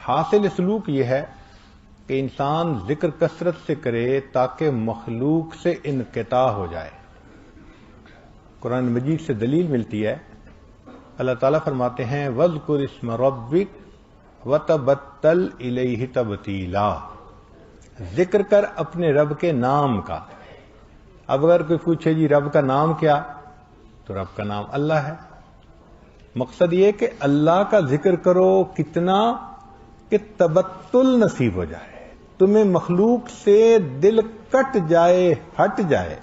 حاصل سلوک یہ ہے کہ انسان ذکر کثرت سے کرے تاکہ مخلوق سے انقطاع ہو جائے. قرآن مجید سے دلیل ملتی ہے. اللہ تعالیٰ فرماتے ہیں وَاذْكُرِ اسْمَ رَبِّكَ وَتَبَتَّلْ إِلَيْهِ تَبْتِيلًا. ذکر کر اپنے رب کے نام کا. اب اگر کوئی پوچھے جی رب کا نام کیا، تو رب کا نام اللہ ہے. مقصد یہ کہ اللہ کا ذکر کرو کتنا کہ تبتل نصیب ہو جائے، تمہیں مخلوق سے دل کٹ جائے، ہٹ جائے.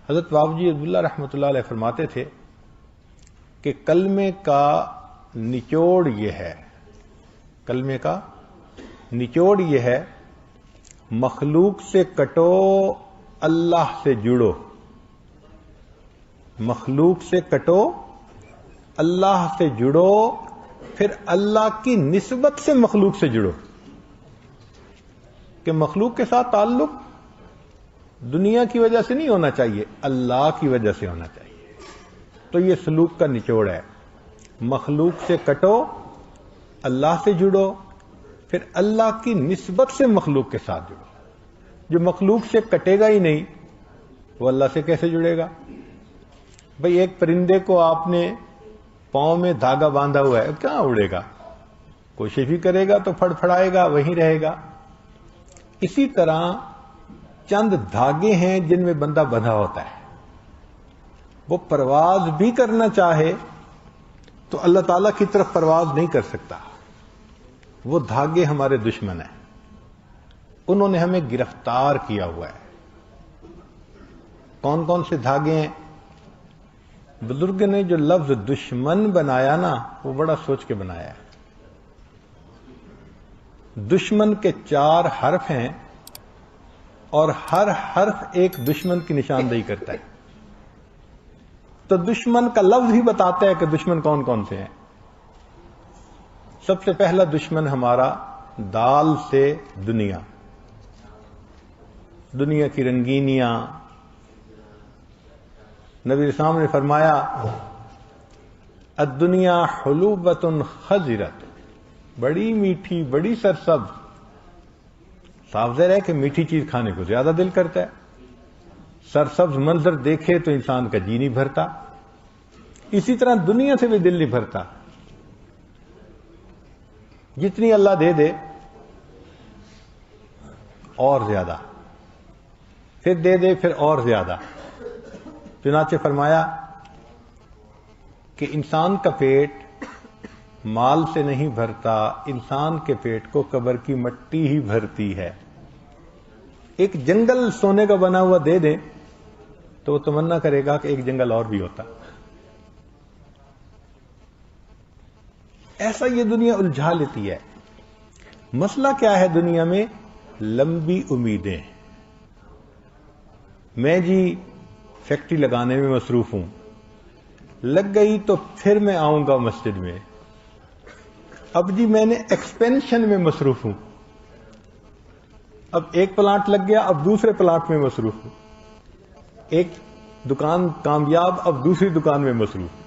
حضرت بابجی عبداللہ رحمۃ اللہ علیہ فرماتے تھے کہ کلمے کا نچوڑ یہ ہے، کلمے کا نچوڑ یہ ہے مخلوق سے کٹو، اللہ سے جڑو. مخلوق سے کٹو، اللہ سے جڑو، پھر اللہ کی نسبت سے مخلوق سے جڑو. کہ مخلوق کے ساتھ تعلق دنیا کی وجہ سے نہیں ہونا چاہیے، اللہ کی وجہ سے ہونا چاہیے. تو یہ سلوک کا نچوڑ ہے. مخلوق سے کٹو، اللہ سے جڑو، پھر اللہ کی نسبت سے مخلوق کے ساتھ جڑو. جو مخلوق سے کٹے گا ہی نہیں وہ اللہ سے کیسے جڑے گا؟ بھئی ایک پرندے کو آپ نے پاؤں میں دھاگا باندھا ہوا ہے، کہاں اڑے گا؟ کوشش بھی کرے گا تو پھڑ پھڑائے گا، وہیں رہے گا. اسی طرح چند دھاگے ہیں جن میں بندہ بندھا ہوتا ہے. وہ پرواز بھی کرنا چاہے تو اللہ تعالیٰ کی طرف پرواز نہیں کر سکتا. وہ دھاگے ہمارے دشمن ہیں، انہوں نے ہمیں گرفتار کیا ہوا ہے. کون کون سے دھاگے ہیں؟ بزرگ نے جو لفظ دشمن بنایا نا، وہ بڑا سوچ کے بنایا ہے. دشمن کے 4 حرف ہیں اور ہر حرف ایک دشمن کی نشاندہی کرتا ہے. تو دشمن کا لفظ ہی بتاتا ہے کہ دشمن کون کون سے ہیں. سب سے پہلا دشمن ہمارا دال سے دنیا، دنیا کی رنگینیاں. نبی اسلام نے فرمایا الدنیا حلوبۃ خضرۃ، بڑی میٹھی، بڑی سرسبز. صاف ظاہر ہے کہ میٹھی چیز کھانے کو زیادہ دل کرتا ہے. سرسبز منظر دیکھے تو انسان کا جی نہیں بھرتا. اسی طرح دنیا سے بھی دل نہیں بھرتا. جتنی اللہ دے دے اور زیادہ، پھر دے دے پھر اور زیادہ. چنانچہ فرمایا کہ انسان کا پیٹ مال سے نہیں بھرتا، انسان کے پیٹ کو قبر کی مٹی ہی بھرتی ہے. ایک جنگل سونے کا بنا ہوا دے دیں تو وہ تمنا کرے گا کہ ایک جنگل اور بھی ہوتا. ایسا یہ دنیا الجھا لیتی ہے. مسئلہ کیا ہے دنیا میں؟ لمبی امیدیں. میں جی فیکٹری لگانے میں مصروف ہوں، لگ گئی تو پھر میں آؤں گا مسجد میں. اب جی میں نے ایکسپینشن میں مصروف ہوں، اب ایک پلانٹ لگ گیا، اب دوسرے پلانٹ میں مصروف ہوں. ایک دکان کامیاب، اب دوسری دکان میں مصروف.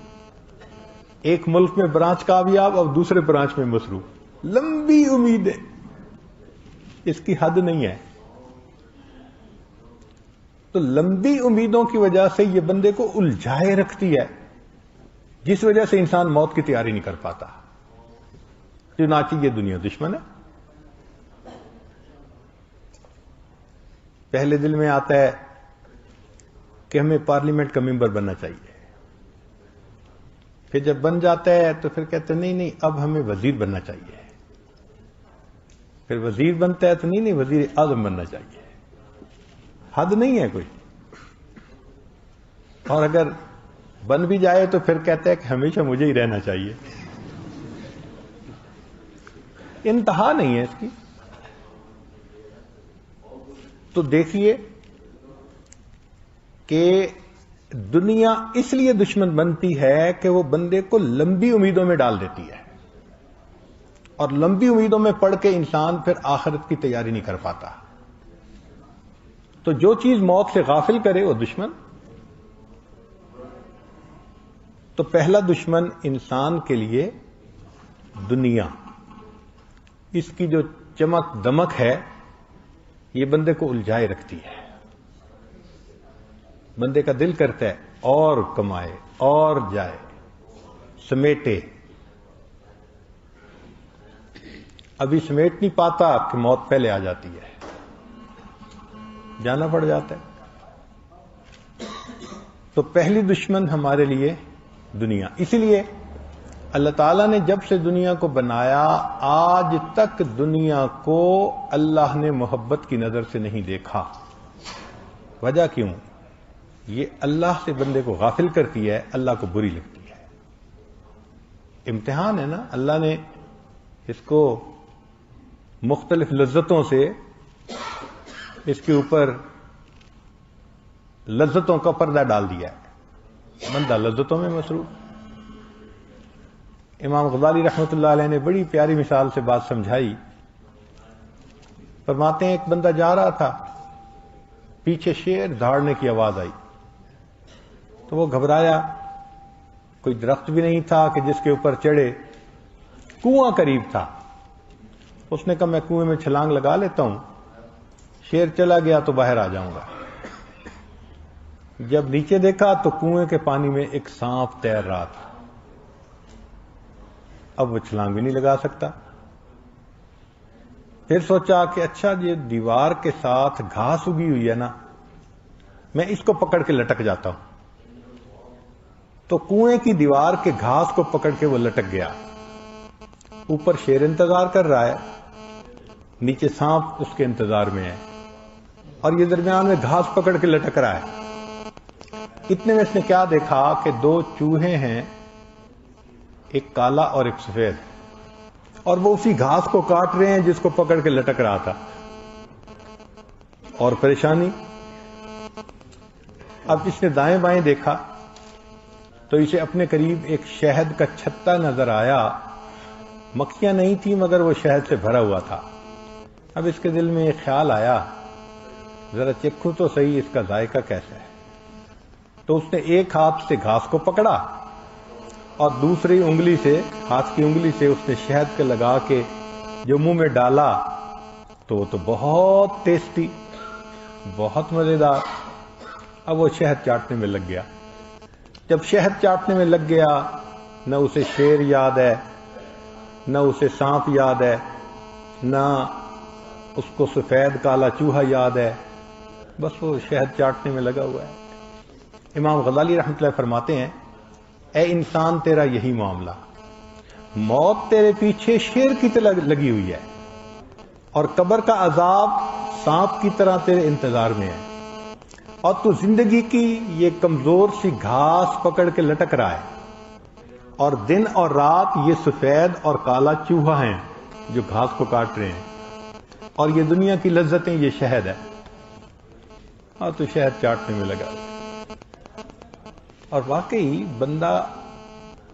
ایک ملک میں برانچ کامیاب، اب دوسرے برانچ میں مصروف. لمبی امیدیں، اس کی حد نہیں ہے. تو لمبی امیدوں کی وجہ سے یہ بندے کو الجھائے رکھتی ہے، جس وجہ سے انسان موت کی تیاری نہیں کر پاتا. چنانچہ یہ دنیا دشمن ہے. پہلے دل میں آتا ہے کہ ہمیں پارلیمنٹ کا ممبر بننا چاہیے، پھر جب بن جاتا ہے تو پھر کہتے ہیں نہیں اب ہمیں وزیر بننا چاہیے. پھر وزیر بنتا ہے تو نہیں وزیر اعظم بننا چاہیے. حد نہیں ہے کوئی. اور اگر بن بھی جائے تو پھر کہتا ہے کہ ہمیشہ مجھے ہی رہنا چاہیے. انتہا نہیں ہے اس کی. تو دیکھیے کہ دنیا اس لیے دشمن بنتی ہے کہ وہ بندے کو لمبی امیدوں میں ڈال دیتی ہے، اور لمبی امیدوں میں پڑھ کے انسان پھر آخرت کی تیاری نہیں کر پاتا. تو جو چیز موت سے غافل کرے وہ دشمن. تو پہلا دشمن انسان کے لیے دنیا، اس کی جو چمک دمک ہے یہ بندے کو الجھائے رکھتی ہے. بندے کا دل کرتا ہے اور کمائے اور جائے، سمیٹے. ابھی سمیٹ نہیں پاتا کہ موت پہلے آ جاتی ہے، جانا پڑ جاتا ہے. تو پہلی دشمن ہمارے لیے دنیا. اسی لیے اللہ تعالیٰ نے جب سے دنیا کو بنایا آج تک دنیا کو اللہ نے محبت کی نظر سے نہیں دیکھا. وجہ کیوں؟ یہ اللہ سے بندے کو غافل کرتی ہے، اللہ کو بری لگتی ہے. امتحان ہے نا، اللہ نے اس کو مختلف لذتوں سے اس کے اوپر لذتوں کا پردہ ڈال دیا ہے، بندہ لذتوں میں مصروف. امام غزالی رحمۃ اللہ علیہ نے بڑی پیاری مثال سے بات سمجھائی. فرماتے ہیں ایک بندہ جا رہا تھا، پیچھے شیر دھاڑنے کی آواز آئی تو وہ گھبرایا. کوئی درخت بھی نہیں تھا کہ جس کے اوپر چڑھے، کنواں قریب تھا. اس نے کہا میں کنویں میں چھلانگ لگا لیتا ہوں، شیر چلا گیا تو باہر آ جاؤں گا. جب نیچے دیکھا تو کنویں کے پانی میں ایک سانپ تیر رہا تھا. اب وہ چھلانگ بھی نہیں لگا سکتا. پھر سوچا کہ اچھا یہ دیوار کے ساتھ گھاس اگی ہوئی ہے نا، میں اس کو پکڑ کے لٹک جاتا ہوں. تو کنویں کی دیوار کے گھاس کو پکڑ کے وہ لٹک گیا. اوپر شیر انتظار کر رہا ہے، نیچے سانپ اس کے انتظار میں ہے، اور یہ درمیان میں گھاس پکڑ کے لٹک رہا ہے. اتنے میں اس نے کیا دیکھا کہ دو چوہے ہیں، ایک کالا اور ایک سفید، اور وہ اسی گھاس کو کاٹ رہے ہیں جس کو پکڑ کے لٹک رہا تھا. اور پریشانی. اب اس نے دائیں بائیں دیکھا تو اسے اپنے قریب ایک شہد کا چھتا نظر آیا. مکھیاں نہیں تھیں مگر وہ شہد سے بھرا ہوا تھا. اب اس کے دل میں ایک خیال آیا، ذرا چکھوں تو صحیح اس کا ذائقہ کیسا ہے. تو اس نے ایک ہاتھ سے گھاس کو پکڑا اور دوسری انگلی سے، ہاتھ کی انگلی سے اس نے شہد کے لگا کے جو منہ میں ڈالا تو وہ تو بہت ٹیسٹی، بہت مزیدار. اب وہ شہد چاٹنے میں لگ گیا. جب شہد چاٹنے میں لگ گیا، نہ اسے شیر یاد ہے، نہ اسے سانپ یاد ہے، نہ اس کو سفید کالا چوہا یاد ہے، بس وہ شہد چاٹنے میں لگا ہوا ہے. امام غزالی رحمۃ اللہ فرماتے ہیں، اے انسان تیرا یہی معاملہ، موت تیرے پیچھے شیر کی طرح لگی ہوئی ہے اور قبر کا عذاب سانپ کی طرح تیرے انتظار میں ہے، اور تو زندگی کی یہ کمزور سی گھاس پکڑ کے لٹک رہا ہے، اور دن اور رات یہ سفید اور کالا چوہا ہیں جو گھاس کو کاٹ رہے ہیں، اور یہ دنیا کی لذتیں یہ شہد ہے، اور تو شہد چاٹنے میں لگا. اور واقعی بندہ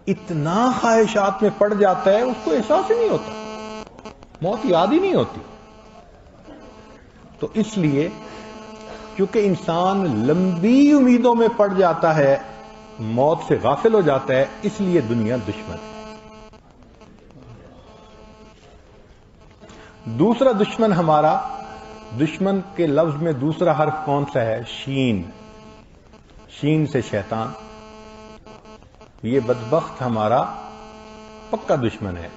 اتنا خواہشات میں پڑ جاتا ہے اس کو احساس ہی نہیں ہوتا، موت یاد ہی نہیں ہوتی. تو اس لیے کیونکہ انسان لمبی امیدوں میں پڑ جاتا ہے، موت سے غافل ہو جاتا ہے، اس لیے دنیا دشمن ہے. دوسرا دشمن ہمارا، دشمن کے لفظ میں دوسرا حرف کون سا ہے؟ شین. شین سے شیطان. یہ بدبخت ہمارا پکا دشمن ہے.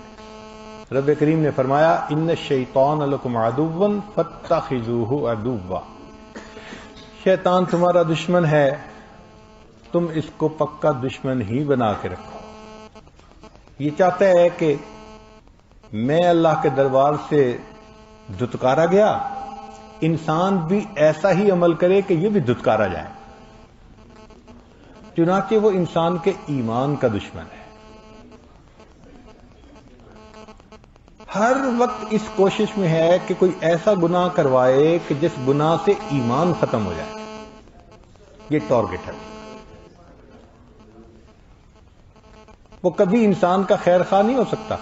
رب کریم نے فرمایا ان الشیطان لکم عدو فاتخذوہ عدوا. شیطان تمہارا دشمن ہے، تم اس کو پکا دشمن ہی بنا کے رکھو. یہ چاہتا ہے کہ میں اللہ کے دربار سے دھتکارا گیا، انسان بھی ایسا ہی عمل کرے کہ یہ بھی دھتکارا جائے. چنانچہ وہ انسان کے ایمان کا دشمن ہے. ہر وقت اس کوشش میں ہے کہ کوئی ایسا گناہ کروائے کہ جس گناہ سے ایمان ختم ہو جائے. یہ ٹارگٹ ہے. وہ کبھی انسان کا خیر خواہ نہیں ہو سکتا.